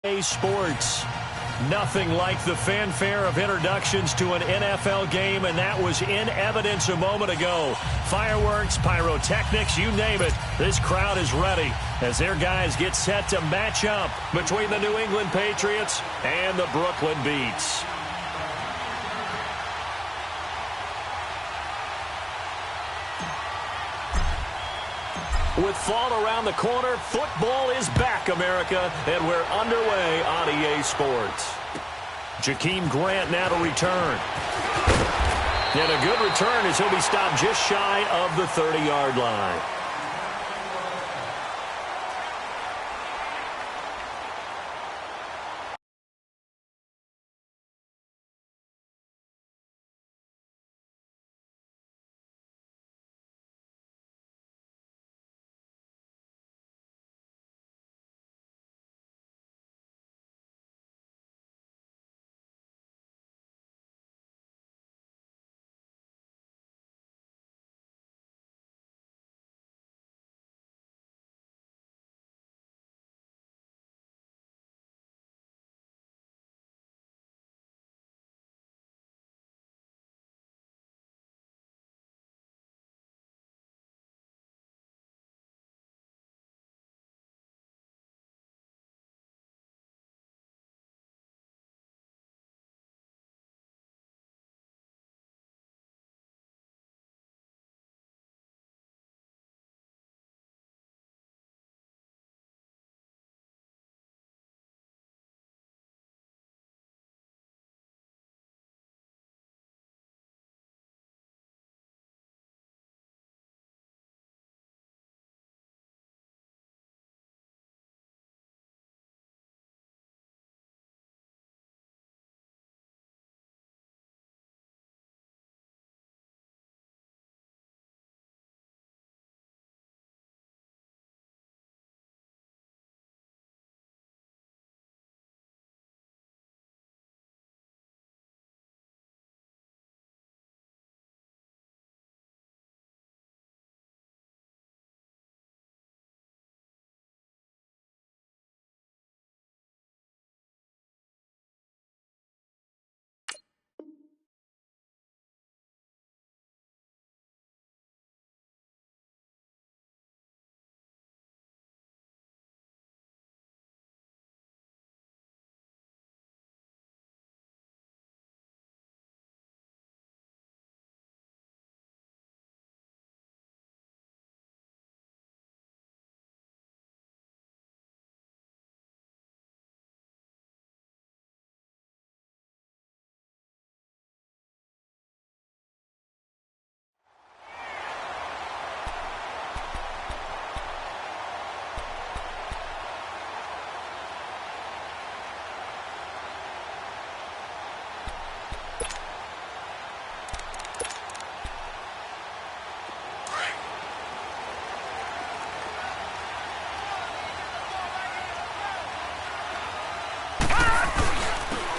Sports. Nothing like the fanfare of introductions to an NFL game, and that was in evidence a moment ago. Fireworks, pyrotechnics, you name it. This crowd is ready as their guys get set to match up between the New England Patriots and the Brooklyn Beats. With fall around the corner, football is back, America, and we're underway on EA Sports. Jakeem Grant now to return. And a good return as he'll be stopped just shy of the 30-yard line.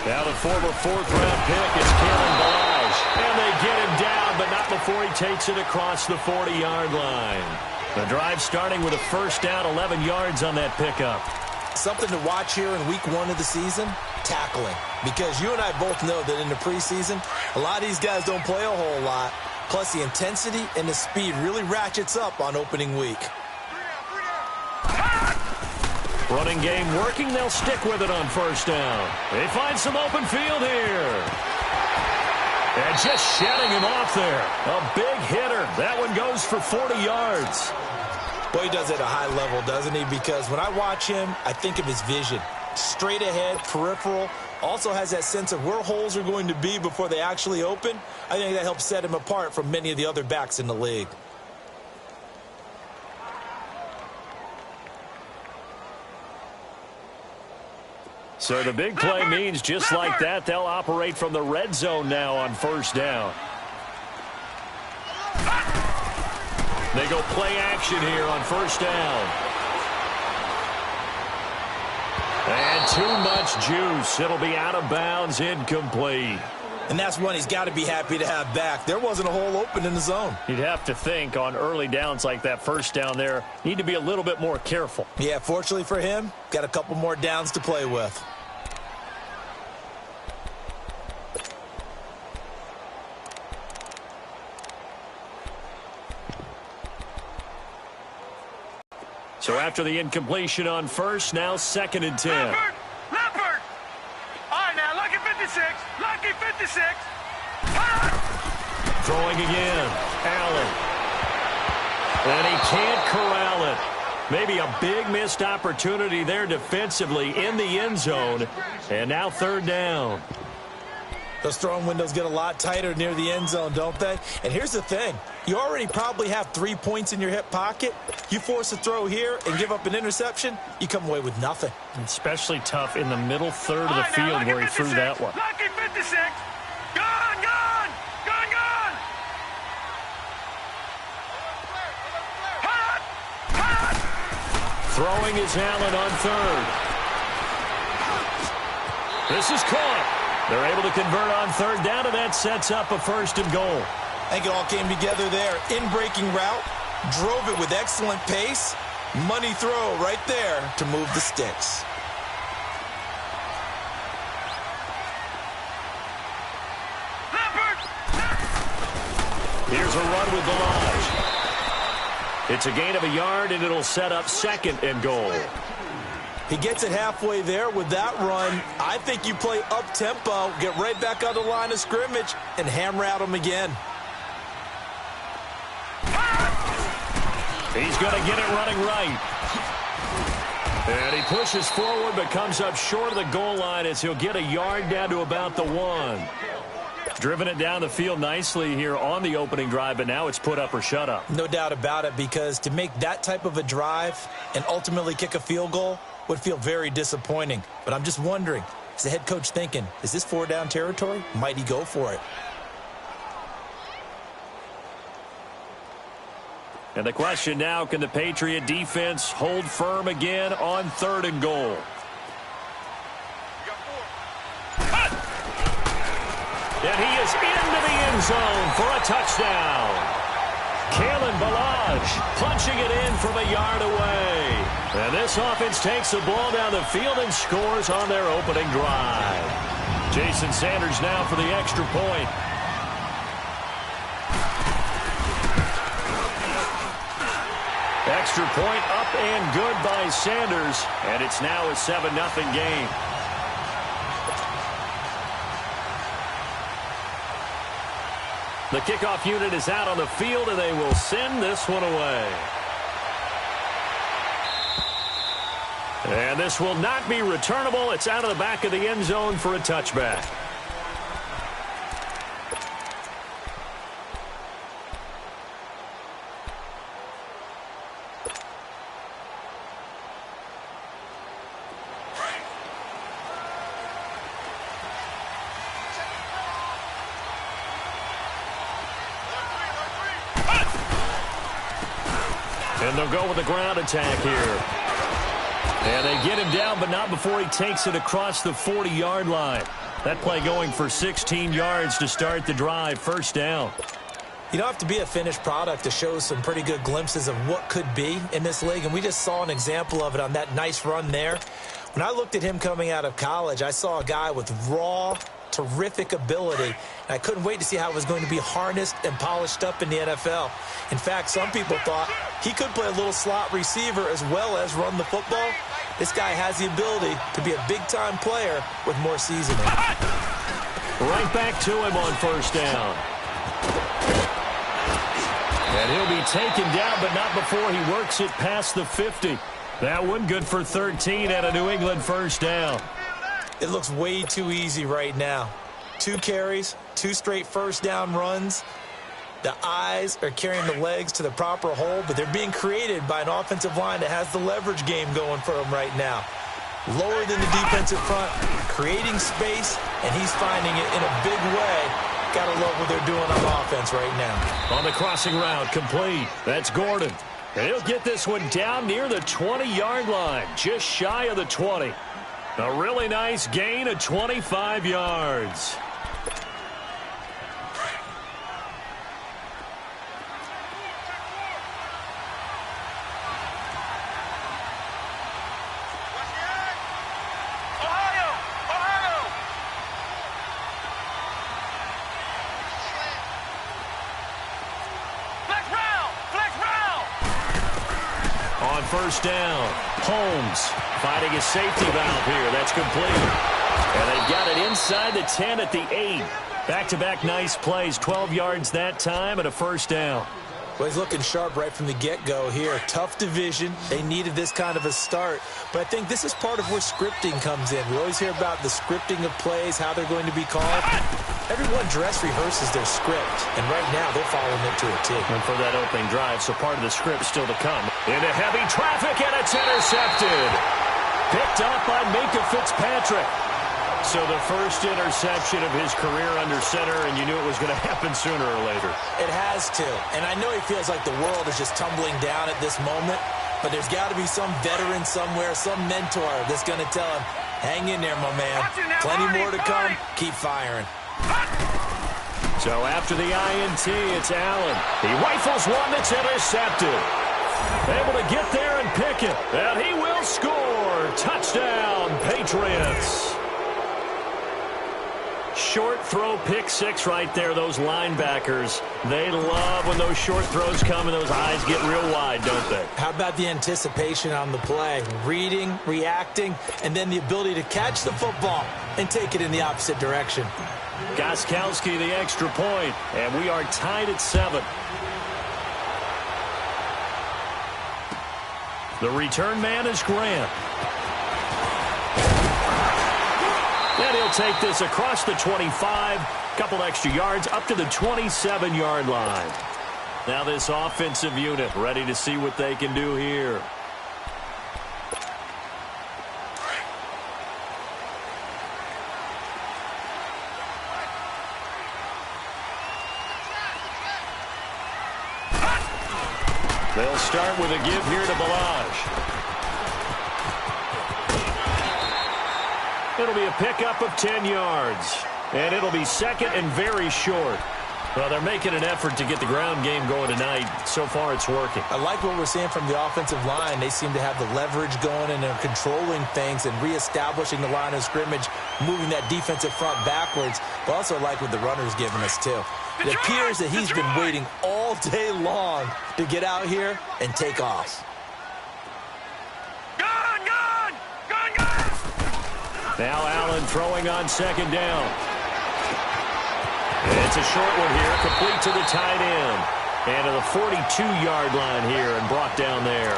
Now the former fourth-round pick is Kalen Balaj. And they get him down, but not before he takes it across the 40-yard line. The drive starting with a first down, 11 yards on that pickup. Something to watch here in week 1 of the season, tackling. Because you and I both know that in the preseason, a lot of these guys don't play a whole lot. Plus the intensity and the speed really ratchets up on opening week. Running game working. They'll stick with it on first down. They find some open field here. And just shedding him off there. A big hitter. That one goes for 40 yards. Well, he does it at a high level, doesn't he? Because when I watch him, I think of his vision. Straight ahead, peripheral. Also has that sense of where holes are going to be before they actually open. I think that helps set him apart from many of the other backs in the league. So the big play means just like that, they'll operate from the red zone now on first down. They go play action here on first down. And too much juice. It'll be out of bounds, incomplete. And that's one he's got to be happy to have back. There wasn't a hole open in the zone. You'd have to think on early downs like that first down there, need to be a little bit more careful. Yeah, fortunately for him, got a couple more downs to play with. So after the incompletion on first, now 2nd and 10. Leopard! All right, now, lucky 56. Lucky 56. Throwing again. Allen. And he can't corral it. Maybe a big missed opportunity there defensively in the end zone. And now 3rd down. Those throwing windows get a lot tighter near the end zone, don't they? And here's the thing. You already probably have 3 points in your hip pocket. You force a throw here and give up an interception, you come away with nothing. Especially tough in the middle third of the field where he threw that one. Lucky 56. Gone, gone, gone, gone. Hot, hot. Throwing is Allen on 3rd. This is caught. They're able to convert on 3rd down, and that sets up a 1st and goal. I think it all came together there. In-breaking route, drove it with excellent pace. Money throw right there to move the sticks. Here's a run with Balaj. It's a gain of a yard, and it'll set up 2nd and goal. He gets it halfway there with that run. I think you play up-tempo, get right back on the line of scrimmage, and hammer at him again. He's going to get it running right. And he pushes forward but comes up short of the goal line as he'll get a yard down to about the 1. Driven it down the field nicely here on the opening drive, but now it's put up or shut up. No doubt about it, because to make that type of a drive and ultimately kick a field goal would feel very disappointing. But I'm just wondering, is the head coach thinking, is this 4-down territory? Might he go for it? And the question now, can the Patriot defense hold firm again on 3rd and goal? And he is into the end zone for a touchdown. Kalen Balaj punching it in from a yard away. And this offense takes the ball down the field and scores on their opening drive. Jason Sanders now for the extra point. Extra point up and good by Sanders. And it's now a 7-0 game. The kickoff unit is out on the field, and they will send this one away. And this will not be returnable. It's out of the back of the end zone for a touchback. And they'll go with the ground attack here. And they get him down, but not before he takes it across the 40-yard line. That play going for 16 yards to start the drive. 1st down. You don't have to be a finished product to show some pretty good glimpses of what could be in this league, and we just saw an example of it on that nice run there. When I looked at him coming out of college, I saw a guy with raw, terrific ability, and I couldn't wait to see how it was going to be harnessed and polished up in the NFL. In fact, some people thought he could play a little slot receiver as well as run the football. This guy has the ability to be a big-time player with more seasoning. Right back to him on 1st down. And he'll be taken down, but not before he works it past the 50. That one good for 13 at a New England 1st down. It looks way too easy right now. 2 carries, 2 straight 1st down runs. The eyes are carrying the legs to the proper hole, but they're being created by an offensive line that has the leverage game going for them right now. Lower than the defensive front, creating space, and he's finding it in a big way. Gotta love what they're doing on offense right now. On the crossing route, complete. That's Gordon. And he'll get this one down near the 20-yard line, just shy of the 20. A really nice gain of 25 yards. first down. Holmes finding a safety valve here. That's complete. And they've got it inside the 10 at the 8. Back-to-back nice plays. 12 yards that time and a first down. Well, he's looking sharp right from the get-go here. Tough division. They needed this kind of a start. But I think this is part of where scripting comes in. We always hear about the scripting of plays, how they're going to be called. Everyone dress rehearses their script, and right now they're following it to a T. And for that opening drive, so part of the script still to come. Into heavy traffic, and it's intercepted. Picked up by Minka Fitzpatrick. So the first interception of his career under center, and you knew it was going to happen sooner or later. It has to. And I know he feels like the world is just tumbling down at this moment, but there's got to be some veteran somewhere, some mentor that's going to tell him, hang in there, my man. Plenty more to come. Keep firing. So after the INT, it's Allen. He rifles one that's intercepted. Able to get there and pick it. And he will score. Touchdown, Patriots. Short throw pick six right there. Those linebackers, they love when those short throws come and those eyes get real wide, don't they? How about the anticipation on the play? Reading, reacting, and then the ability to catch the football and take it in the opposite direction. Gostkowski the extra point, and we are tied at 7. The return man is Grant. And he'll take this across the 25, couple extra yards up to the 27-yard line. Now this offensive unit ready to see what they can do here. They'll start with a give here to Balaj. It'll be a pickup of 10 yards. And it'll be second and very short. Well, they're making an effort to get the ground game going tonight. So far, it's working. I like what we're seeing from the offensive line. They seem to have the leverage going, and they're controlling things and reestablishing the line of scrimmage, moving that defensive front backwards. But also like what the runner's giving us, too. It appears that he's been waiting all day long to get out here and take off. Now Allen throwing on second down. It's a short one here, complete to the tight end. And to the 42-yard line here and brought down there.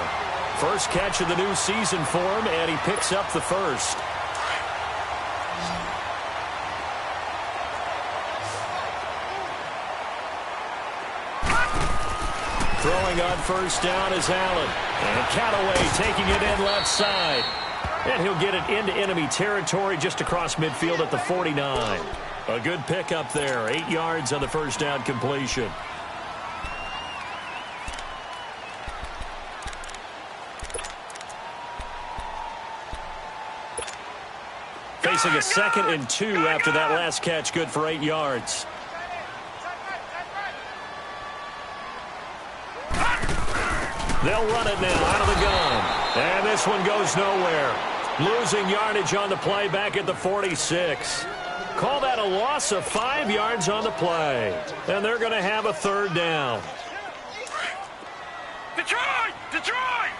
First catch of the new season for him, and he picks up the first. Throwing on first down is Allen. And Callaway taking it in left side. And he'll get it into enemy territory just across midfield at the 49. A good pickup there. 8 yards on the first down completion. Facing a 2nd and 2 after that last catch. Good for 8 yards. They'll run it now out of the gun. And this one goes nowhere. Losing yardage on the play back at the 46. Call that a loss of 5 yards on the play. And they're going to have a third down. Detroit! Detroit!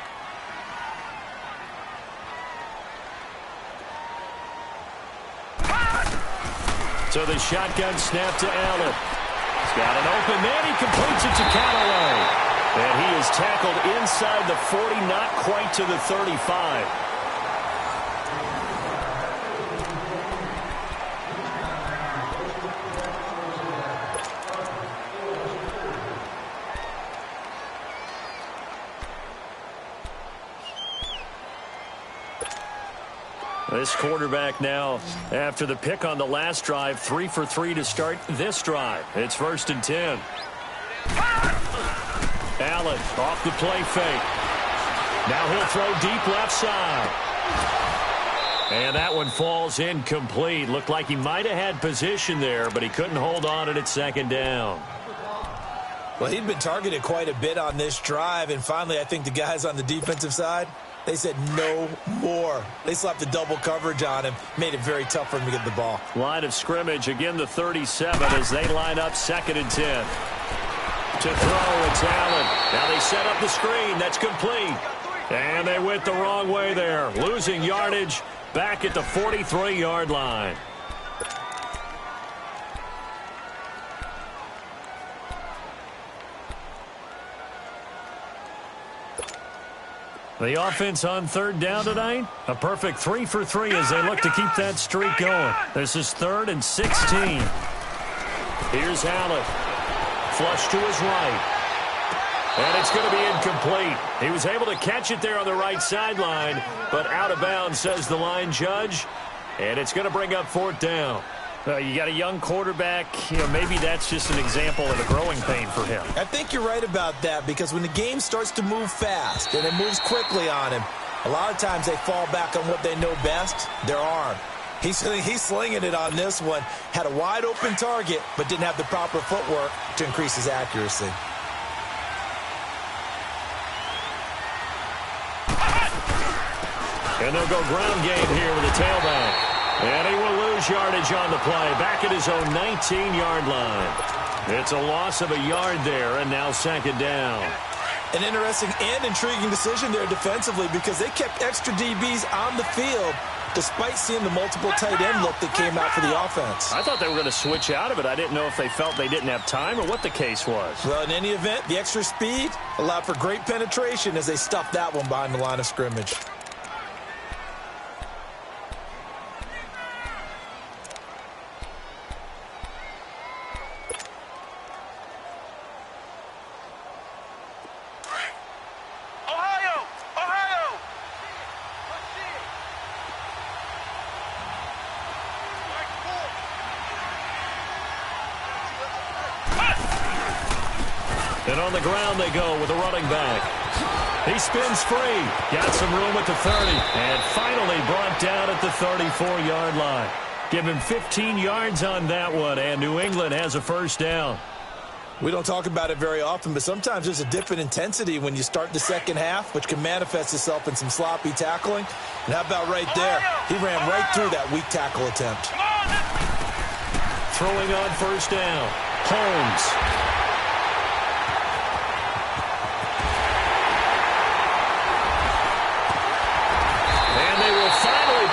So the shotgun snap to Allen. He's got an open man. He completes it to Callaway. And he is tackled inside the 40, not quite to the 35. This quarterback now, after the pick on the last drive, 3 for 3 to start this drive. It's 1st and 10. Allen off the play fake. Now he'll throw deep left side. And that one falls incomplete. Looked like he might have had position there, but he couldn't hold on at 2nd down. Well, he'd been targeted quite a bit on this drive, and finally I think the guys on the defensive side, they said no more. They slapped the double coverage on him, made it very tough for him to get the ball. Line of scrimmage, again the 37 as they line up 2nd and 10. To throw, it's Allen. Now they set up the screen. That's complete. And they went the wrong way there, losing yardage back at the 43-yard line. The offense on third down tonight, a perfect 3 for 3 as they look to keep that streak going. This is 3rd and 16. Here's Allen. Flush to his right. And it's going to be incomplete. He was able to catch it there on the right sideline, but out of bounds, says the line judge. And it's going to bring up 4th down. You got a young quarterback. Maybe that's just an example of a growing pain for him. I think you're right about that, because when the game starts to move fast and it moves quickly on him, a lot of times they fall back on what they know best, their arm. He's slinging it on this one. Had a wide open target, but didn't have the proper footwork to increase his accuracy. And they'll go ground game here with a tailback. And he will lose yardage on the play, back at his own 19-yard line. It's a loss of a yard there, and now 2nd down. An interesting and intriguing decision there defensively, because they kept extra DBs on the field despite seeing the multiple tight end look that came out for the offense. I thought they were going to switch out of it. I didn't know if they felt they didn't have time or what the case was. Well, in any event, the extra speed allowed for great penetration as they stuffed that one behind the line of scrimmage. And on the ground they go with a running back. He spins free. Got some room at the 30. And finally brought down at the 34-yard line. Give him 15 yards on that one. And New England has a 1st down. We don't talk about it very often, but sometimes there's a dip in intensity when you start the second half, which can manifest itself in some sloppy tackling. And how about right there? He ran right through that weak tackle attempt. Throwing on 1st down. Holmes.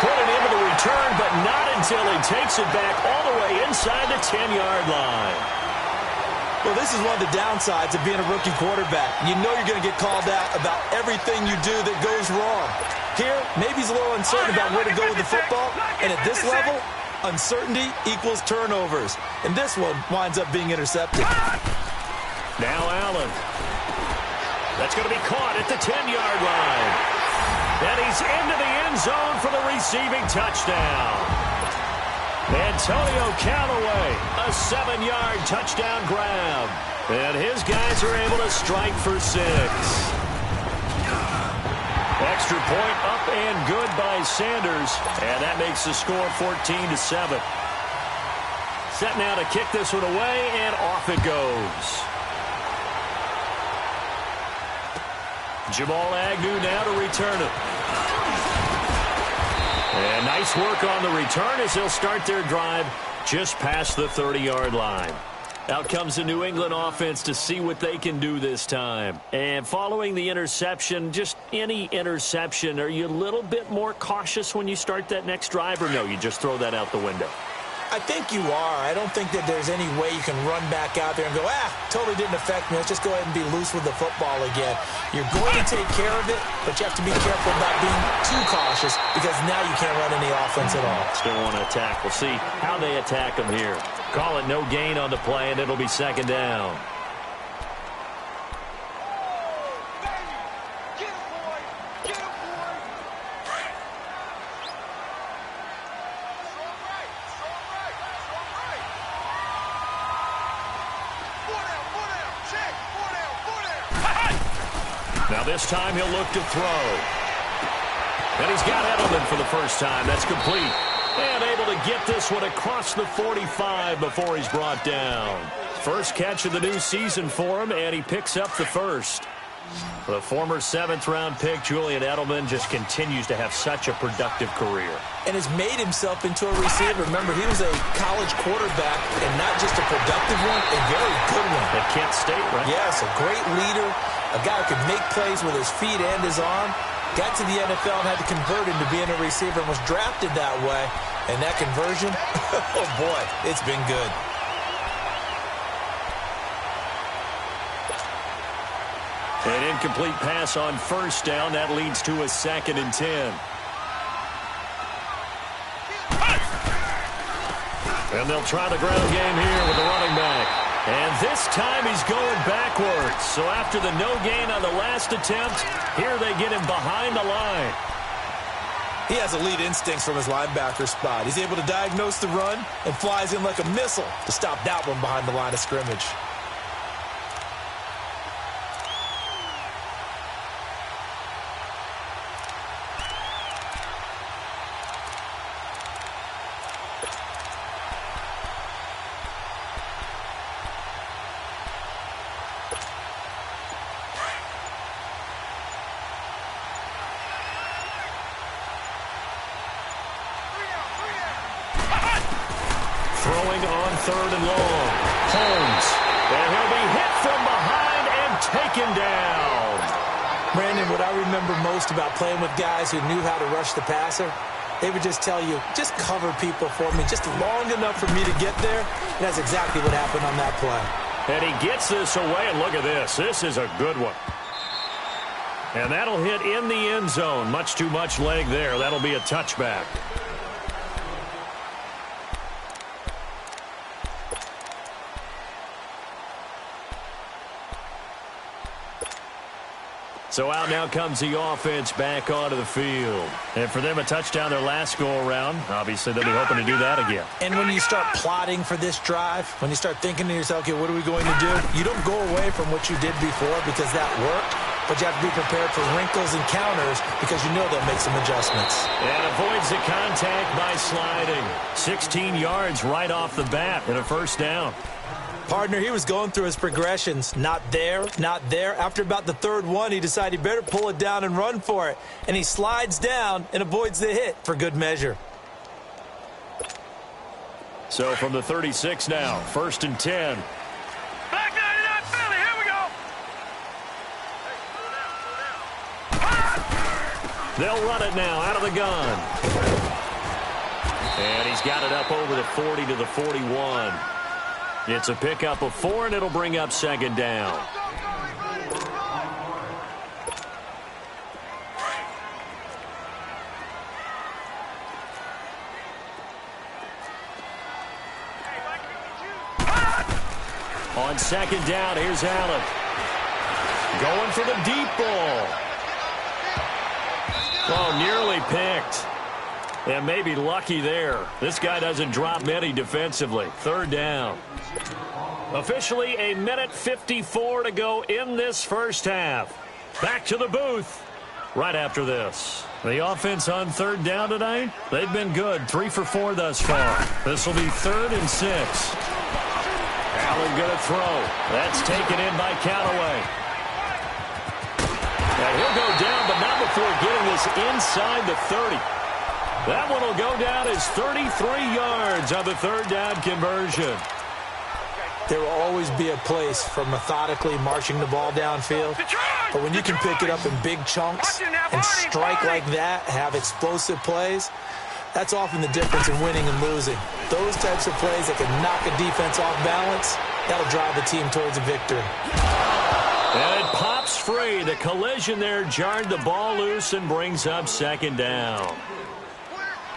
Put it into the return, but not until he takes it back all the way inside the 10-yard line. Well, this is one of the downsides of being a rookie quarterback. You know you're going to get called out about everything you do that goes wrong. Here, maybe he's a little uncertain about where to go with the football, and at this level, uncertainty equals turnovers. And this one winds up being intercepted. Now Allen. That's going to be caught at the 10-yard line. And he's into the end zone for the receiving touchdown. Antonio Callaway, a 7-yard touchdown grab. And his guys are able to strike for 6. Extra point up and good by Sanders. And that makes the score 14-7. Set now to kick this one away, and off it goes. Jamal Agnew now to return it. And nice work on the return as they'll start their drive just past the 30-yard line. Out comes the New England offense to see what they can do this time. And following the interception, just any interception, are you a little bit more cautious when you start that next drive, or no, you just throw that out the window? I think you are. I don't think that there's any way you can run back out there and go, totally didn't affect me. Let's just go ahead and be loose with the football again. You're going to take care of it, but you have to be careful about being too cautious, because now you can't run any offense at all. Still want to attack. We'll see how they attack them here. Call it no gain on the play, and it'll be 2nd down. Now this time he'll look to throw. And he's got Edelman for the first time. That's complete. And able to get this one across the 45 before he's brought down. First catch of the new season for him, and he picks up the 1st. The former 7th-round pick, Julian Edelman, just continues to have such a productive career. And has made himself into a receiver. Remember, he was a college quarterback, and not just a productive one, a very good one. At Kent State, right? Yes, a great leader, A guy who can make plays with his feet and his arm. Got to the NFL and had to convert into being a receiver and was drafted that way. And that conversion, oh boy, it's been good. An incomplete pass on first down. That leads to a 2nd and 10. And they'll try the ground game here with the running back. And this time he's going backwards. So after the no gain on the last attempt, here they get him behind the line. He has elite instincts from his linebacker spot. He's able to diagnose the run and flies in like a missile to stop that one behind the line of scrimmage. Throwing on 3rd and long. Holmes. And he'll be hit from behind and taken down. Brandon, what I remember most about playing with guys who knew how to rush the passer, they would just tell you, just cover people for me, just long enough for me to get there. And that's exactly what happened on that play. And he gets this away, and look at this. This is a good one. And that'll hit in the end zone. Much too much leg there. That'll be a touchback. So out now comes the offense back onto the field. And for them, a touchdown their last go-around. Obviously, they'll be hoping to do that again. And when you start plotting for this drive, when you start thinking to yourself, okay, what are we going to do? You don't go away from what you did before because that worked, but you have to be prepared for wrinkles and counters because you know they'll make some adjustments. And avoids the contact by sliding. 16 yards right off the bat and a first down. Partner, he was going through his progressions. Not there, not there. After about the 3rd one, he decided he better pull it down and run for it. And he slides down and avoids the hit for good measure. So from the 36 now, 1st and 10. Black 99 Philly, here we go. They'll run it now out of the gun. And he's got it up over the 40 to the 41. It's a pickup of 4, and it'll bring up 2nd down. On 2nd down, here's Allen. Going for the deep ball. Oh, nearly picked. And maybe lucky there. This guy doesn't drop many defensively. 3rd down. Officially a minute 54 to go in this first half. Back to the booth right after this. The offense on 3rd down tonight, they've been good. 3 for 4 thus far. This will be 3rd and 6. Allen going to throw. That's taken in by Callaway. And he'll go down, but not before getting this inside the 30. That one will go down as 33 yards on the 3rd down conversion. There will always be a place for methodically marching the ball downfield. But when you can pick it up in big chunks and strike like that, have explosive plays, that's often the difference in winning and losing. Those types of plays that can knock a defense off balance, that'll drive the team towards a victory. And it pops free. The collision there jarred the ball loose and brings up 2nd down.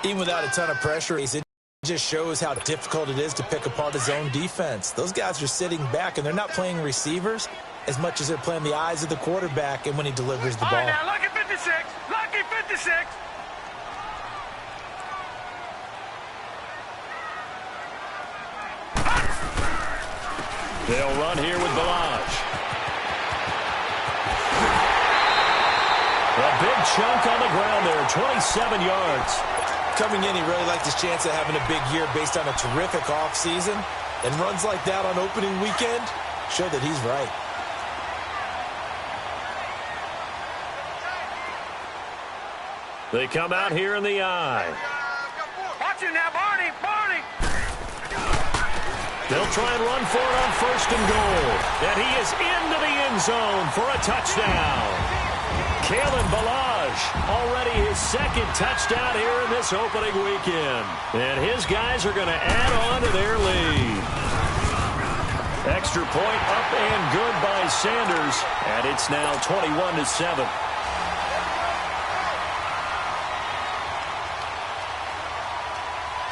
Even without a ton of pressure, it just shows how difficult it is to pick apart his own defense. Those guys are sitting back, and they're not playing receivers as much as they're playing the eyes of the quarterback and when he delivers the ball. All right, now, lucky 56. Lucky 56. They'll run here with Balaj. A big chunk on the ground there, 27 yards. Coming in, he really liked his chance of having a big year based on a terrific offseason. And runs like that on opening weekend show that he's right. They come out here in the eye. Watch it now, Barney. Barney. They'll try and run for it on 1st and goal. And he is into the end zone for a touchdown. Kalen Ballage, already his 2nd touchdown here in this opening weekend. And his guys are going to add on to their lead. Extra point up and good by Sanders. And it's now 21-7.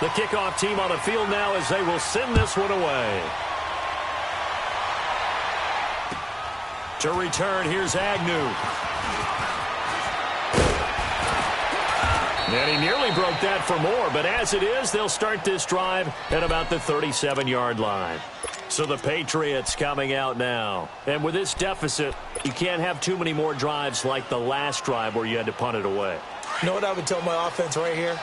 The kickoff team on the field now as they will send this one away. To return, here's Agnew. And he nearly broke that for more, but as it is, they'll start this drive at about the 37-yard line. So the Patriots coming out now. And with this deficit, you can't have too many more drives like the last drive where you had to punt it away. You know what I would tell my offense right here?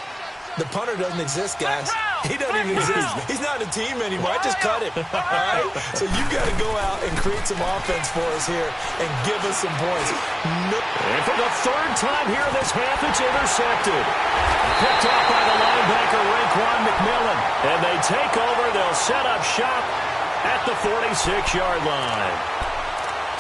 The punter doesn't exist, guys. He doesn't even exist. He's not a team anymore. I just cut him. All right? So you've got to go out and create some offense for us here and give us some points. And for the 3rd time here in this half, it's intercepted. Picked off by the linebacker, Raekwon McMillan. And they take over. They'll set up shop at the 46-yard line.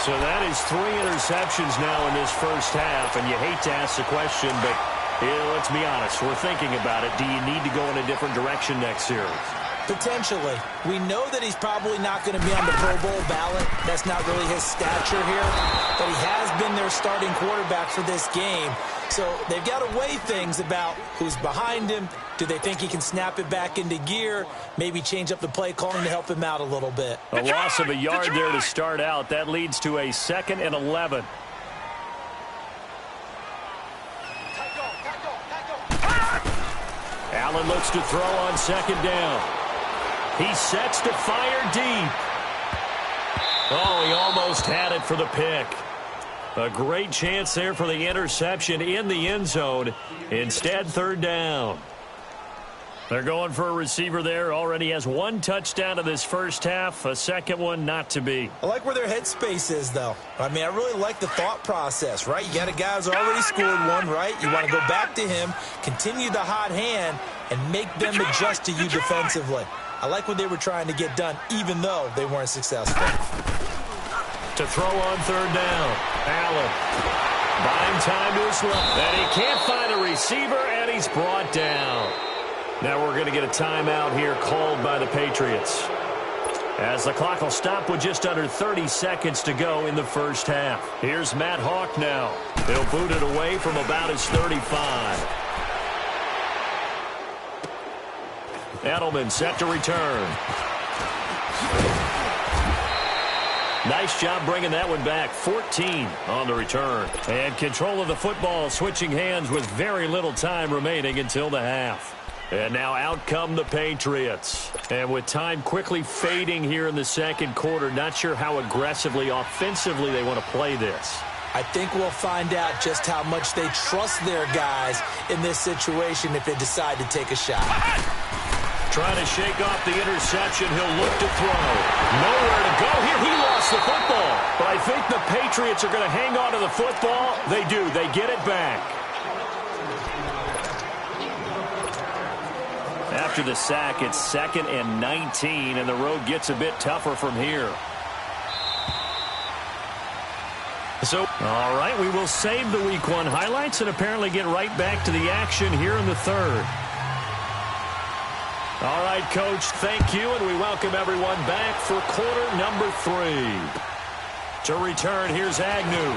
So that is 3 interceptions now in this first half. And you hate to ask the question, but let's be honest, we're thinking about it. Do you need to go in a different direction next series? Potentially. We know that he's probably not going to be on the Pro Bowl ballot. That's not really his stature here. But he has been their starting quarterback for this game. So they've got to weigh things about who's behind him. Do they think he can snap it back into gear? Maybe change up the play calling to help him out a little bit. A loss of a yard there to start out. That leads to a 2nd and 11. Allen looks to throw on 2nd down. He sets to fire deep. Oh, he almost had it for the pick. A great chance there for the interception in the end zone. Instead, 3rd down. They're going for a receiver there. Already has 1 touchdown in this first half. A 2nd one not to be. I like where their headspace is, though. I mean, I really like the thought process, right? You got a guy who's already scored one, right? You want to go back to him, continue the hot hand, and make them adjust to you defensively. I like what they were trying to get done, even though they weren't successful. To throw on 3rd down. Allen. Buying time to his left. And he can't find a receiver, and he's brought down. Now we're going to get a timeout here called by the Patriots, as the clock will stop with just under 30 seconds to go in the first half. Here's Matt Hawk now. He'll boot it away from about his 35. Edelman set to return. Nice job bringing that one back. 14 on the return. And control of the football switching hands with very little time remaining until the half. And now out come the Patriots. And with time quickly fading here in the 2nd quarter, not sure how aggressively, offensively they want to play this. I think we'll find out just how much they trust their guys in this situation if they decide to take a shot. Trying to shake off the interception. He'll look to throw. Nowhere to go here. He lost the football. But I think the Patriots are going to hang on to the football. They do. They get it back. After the sack, it's 2nd and 19, and the road gets a bit tougher from here. So, all right, we will save the Week 1 highlights and apparently get right back to the action here in the 3rd. All right, Coach, thank you, and we welcome everyone back for quarter number 3. To return, here's Agnew.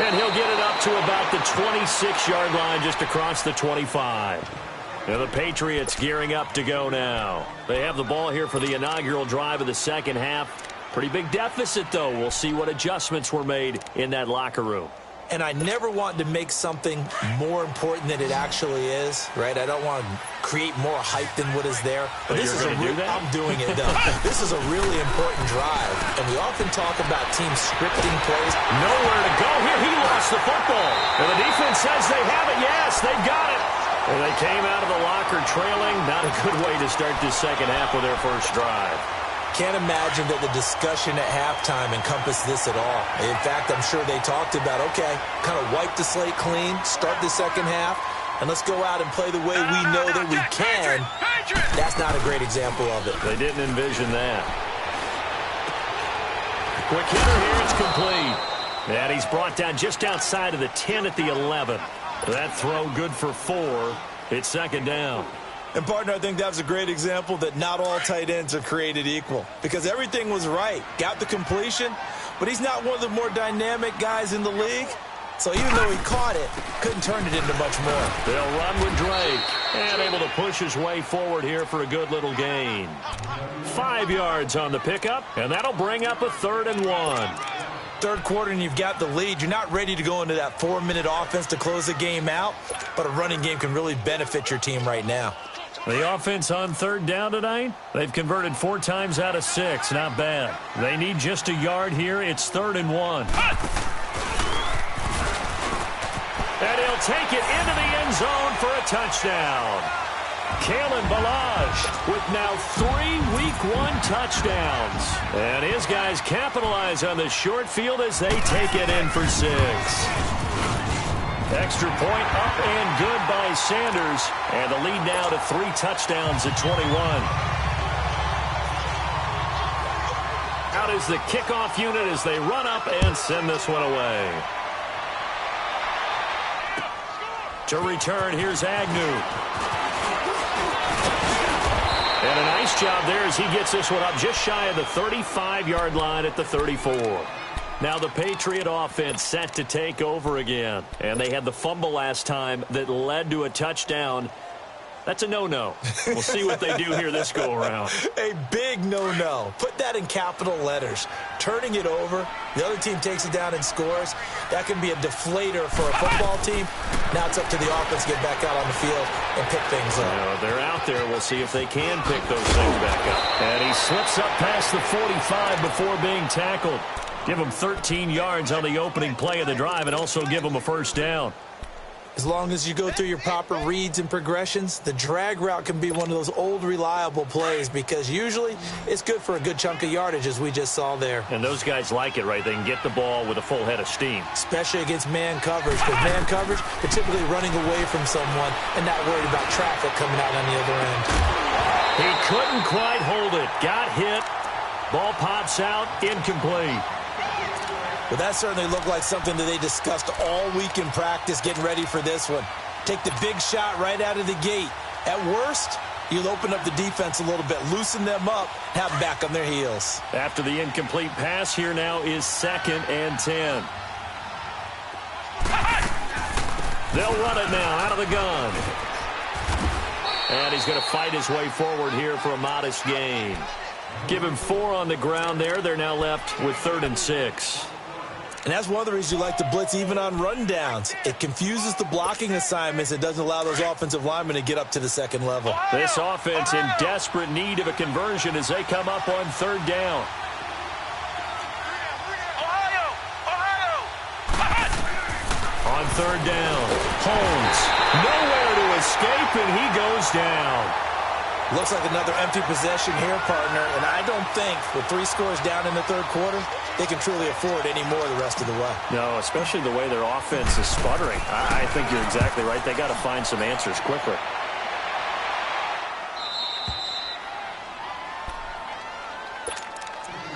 And he'll get it up to about the 26-yard line, just across the 25. Now the Patriots gearing up to go now. They have the ball here for the inaugural drive of the 2nd half. Pretty big deficit, though. We'll see what adjustments were made in that locker room. And I never want to make something more important than it actually is, right? I don't want to create more hype than what is there. But this is I'm doing it, though. This is a really important drive. And we often talk about teams scripting plays. Nowhere to go here. He lost the football. And the defense says they have it. Yes, they've got it. And they came out of the locker trailing. Not a good way to start this 2nd half with their first drive. Can't imagine that the discussion at halftime encompassed this at all. In fact, I'm sure they talked about, okay, kind of wipe the slate clean, start the 2nd half, and let's go out and play the way we know that we can That's not a great example of it. They didn't envision that. Quick hitter here, it's complete. And he's brought down just outside of the 10 at the 11. That throw good for 4. It's second down. And, partner, I think that's a great example that not all tight ends are created equal. Because everything was right. Got the completion, but he's not one of the more dynamic guys in the league. So even though he caught it, couldn't turn it into much more. They'll run with Drake. And able to push his way forward here for a good little gain. 5 yards on the pickup, and that'll bring up a 3rd and 1. Third quarter and you've got the lead. You're not ready to go into that 4-minute offense to close the game out, but a running game can really benefit your team right now. The offense on 3rd down tonight, they've converted 4 times out of 6. Not bad. They need just a yard here. It's 3rd and 1. And he'll take it into the end zone for a touchdown. Kalen Ballage with now 3 Week 1 touchdowns. And his guys capitalize on the short field as they take it in for 6. Extra point up and good by Sanders. And the lead now to 3 touchdowns at 21. Out is the kickoff unit as they run up and send this one away. To return, here's Agnew. And a nice job there as he gets this one up just shy of the 35-yard line at the 34. Now the Patriot offense set to take over again. And they had the fumble last time that led to a touchdown. That's a no-no. We'll see what they do here this go-around. A big no-no. Put that in capital letters. Turning it over, the other team takes it down and scores. That can be a deflator for a football team. Now it's up to the offense to get back out on the field and pick things up. They're out there. We'll see if they can pick those things back up. And he slips up past the 45 before being tackled. Give him 13 yards on the opening play of the drive and also give him a first down. As long as you go through your proper reads and progressions, the drag route can be one of those old reliable plays because usually it's good for a good chunk of yardage as we just saw there. And those guys like it, right? They can get the ball with a full head of steam. Especially against man coverage. Because man coverage, they're typically running away from someone and not worried about traffic coming out on the other end. He couldn't quite hold it. Got hit. Ball pops out. Incomplete. Well, that certainly looked like something that they discussed all week in practice getting ready for this one. Take the big shot right out of the gate. At worst, you'll open up the defense a little bit, loosen them up, have them back on their heels. After the incomplete pass, here now is 2nd and 10. They'll run it now out of the gun. And he's going to fight his way forward here for a modest gain. Give him 4 on the ground there. They're now left with 3rd and 6. And that's one of the reasons you like to blitz even on rundowns. It confuses the blocking assignments. It doesn't allow those offensive linemen to get up to the second level. This offense in desperate need of a conversion as they come up on 3rd down. On 3rd down, Holmes nowhere to escape, and he goes down. Looks like another empty possession here, partner. And I don't think with 3 scores down in the 3rd quarter, they can truly afford any more the rest of the way. No, especially the way their offense is sputtering. I think you're exactly right. They got to find some answers quickly.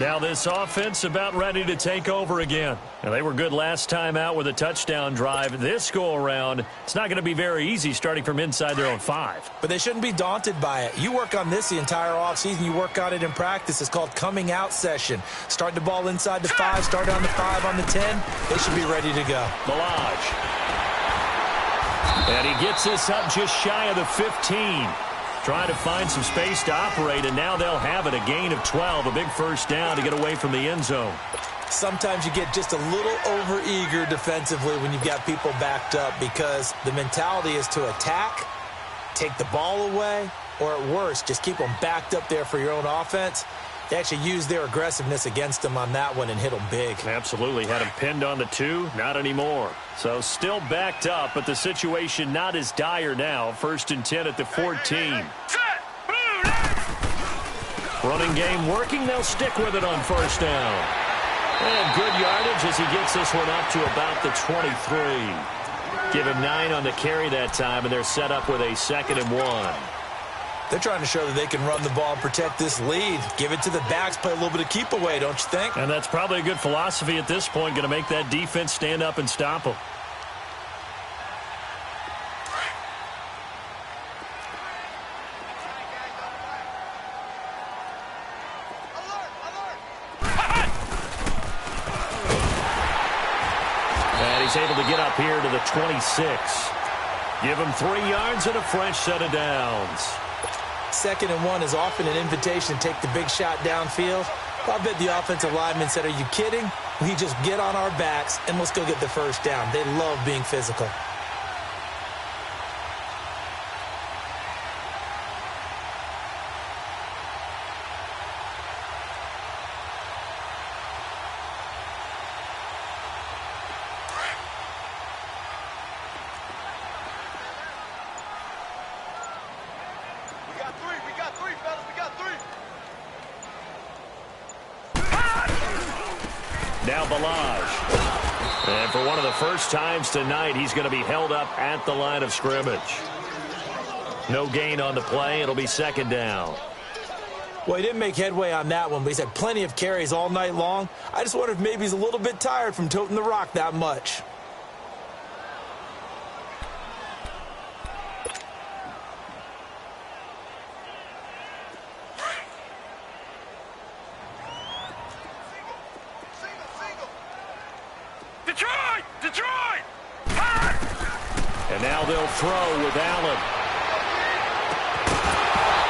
Now this offense about ready to take over again. Now they were good last time out with a touchdown drive. This go-around, it's not going to be very easy starting from inside their own 5. But they shouldn't be daunted by it. You work on this the entire offseason. You work on it in practice. It's called coming out session. Start the ball inside the 5, start on the 5, on the 10. They should be ready to go. Ballage. And he gets this up just shy of the 15. Trying to find some space to operate, and now they'll have it. A gain of 12, a big first down to get away from the end zone. Sometimes you get just a little over-eager defensively when you've got people backed up because the mentality is to attack, take the ball away, or at worst, just keep them backed up there for your own offense. They actually used their aggressiveness against them on that one and hit them big. Absolutely. Had him pinned on the 2. Not anymore. So still backed up, but the situation not as dire now. 1st and 10 at the 14. Running game working. They'll stick with it on 1st down. And good yardage as he gets this one up to about the 23. Give him 9 on the carry that time, and they're set up with a 2nd and 1. They're trying to show that they can run the ball and protect this lead. Give it to the backs, play a little bit of keep away, don't you think? And that's probably a good philosophy at this point, going to make that defense stand up and stop them. And he's able to get up here to the 26. Give him 3 yards and a fresh set of downs. 2nd and 1 is often an invitation to take the big shot downfield. I bet the offensive lineman said, are you kidding? We just get on our backs and let's go get the first down. They love being physical. Now Balaj. And for one of the first times tonight, he's going to be held up at the line of scrimmage. No gain on the play. It'll be 2nd down. Well, he didn't make headway on that one, but he's had plenty of carries all night long. I just wonder if maybe he's a little bit tired from toting the rock that much. Detroit! And now they'll throw with Allen.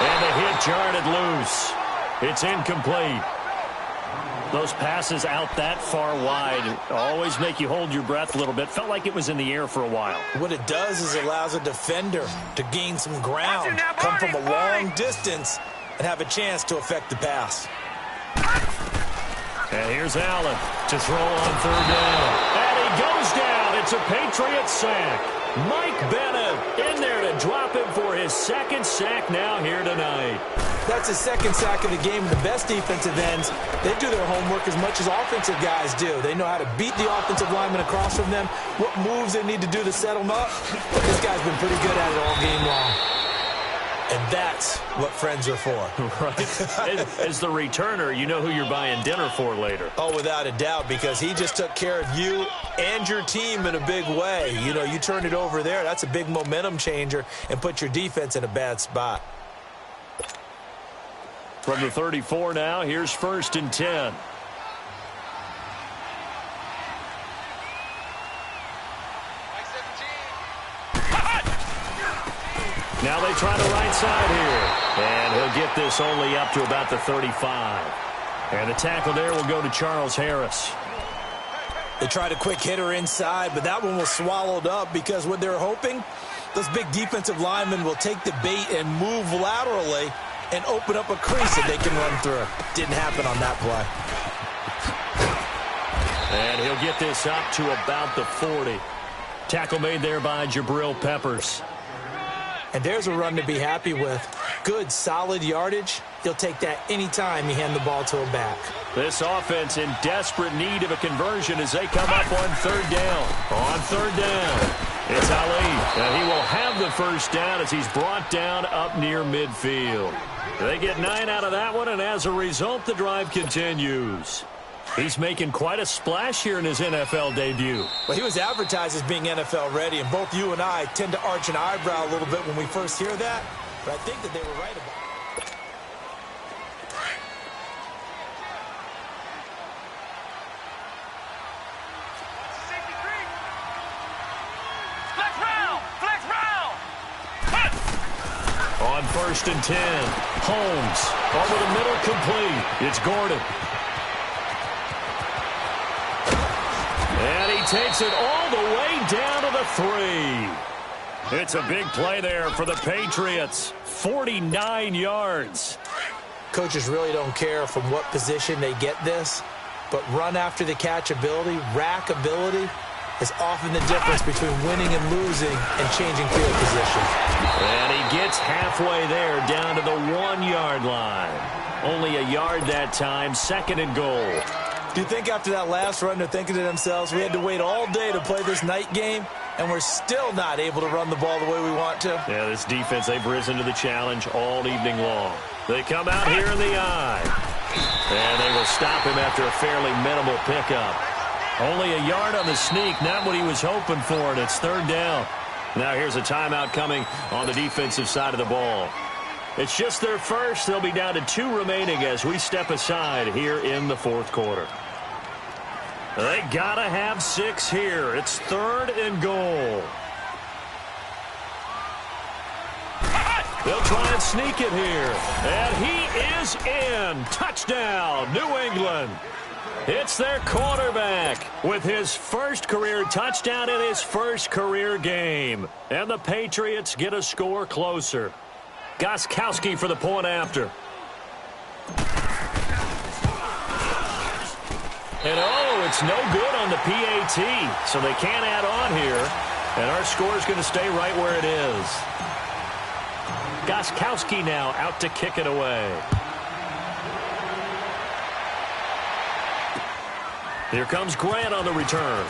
And the hit jarred loose. It's incomplete. Those passes out that far wide always make you hold your breath a little bit. Felt like it was in the air for a while. What it does is it allows a defender to gain some ground, come from a long distance, and have a chance to affect the pass. And here's Allen to throw on 3rd down. And he goes down. It's a Patriot sack. Mike Bennett in there to drop him for his 2nd sack now here tonight. That's his 2nd sack of the game. The best defensive ends, they do their homework as much as offensive guys do. They know how to beat the offensive lineman across from them, what moves they need to do to set them up. But this guy's been pretty good at it all game long. And that's what friends are for. Right. As the returner, you know who you're buying dinner for later. Oh, without a doubt, because he just took care of you and your team in a big way. You know, you turn it over there, that's a big momentum changer and put your defense in a bad spot. From the 34 now, here's 1st and 10. Now they try the right side here. And he'll get this only up to about the 35. And the tackle there will go to Charles Harris. They tried a quick hitter inside, but that one was swallowed up because what they're hoping, those big defensive linemen will take the bait and move laterally and open up a crease that they can run through. Didn't happen on that play. And he'll get this up to about the 40. Tackle made there by Jabril Peppers. And there's a run to be happy with. Good, solid yardage. He'll take that anytime you hand the ball to a back. This offense in desperate need of a conversion as they come up on 3rd down. On 3rd down, it's Ali. And he will have the 1st down as he's brought down up near midfield. They get 9 out of that one, and as a result, the drive continues. He's making quite a splash here in his NFL debut. Well, he was advertised as being NFL ready, and both you and I tend to arch an eyebrow a little bit when we first hear that, but I think that they were right about it. On 1st and 10, Holmes over the middle, complete. It's Gordon. And he takes it all the way down to the 3. It's a big play there for the Patriots. 49 yards. Coaches really don't care from what position they get this, but run after the catch ability, rack ability, is often the difference between winning and losing and changing field position. And he gets halfway there down to the 1-yard line. Only a yard that time, 2nd and goal. Do you think after that last run they're thinking to themselves, we had to wait all day to play this night game? and we're still not able to run the ball the way we want to. Yeah, this defense, they've risen to the challenge all evening long. They come out here in the eye. And they will stop him after a fairly minimal pickup. Only a yard on the sneak, not what he was hoping for, and it's third down. Now here's a timeout coming on the defensive side of the ball. It's just their first. They'll be down to 2 remaining as we step aside here in the fourth quarter. They got to have 6 here. It's 3rd and goal. They'll try and sneak it here. And he is in. Touchdown, New England. It's their quarterback with his first career touchdown in his first career game. And the Patriots get a score closer. Gostkowski for the point after. And oh, it's no good on the PAT. So they can't add on here. And our score is going to stay right where it is. Gostkowski now out to kick it away. Here comes Grant on the return.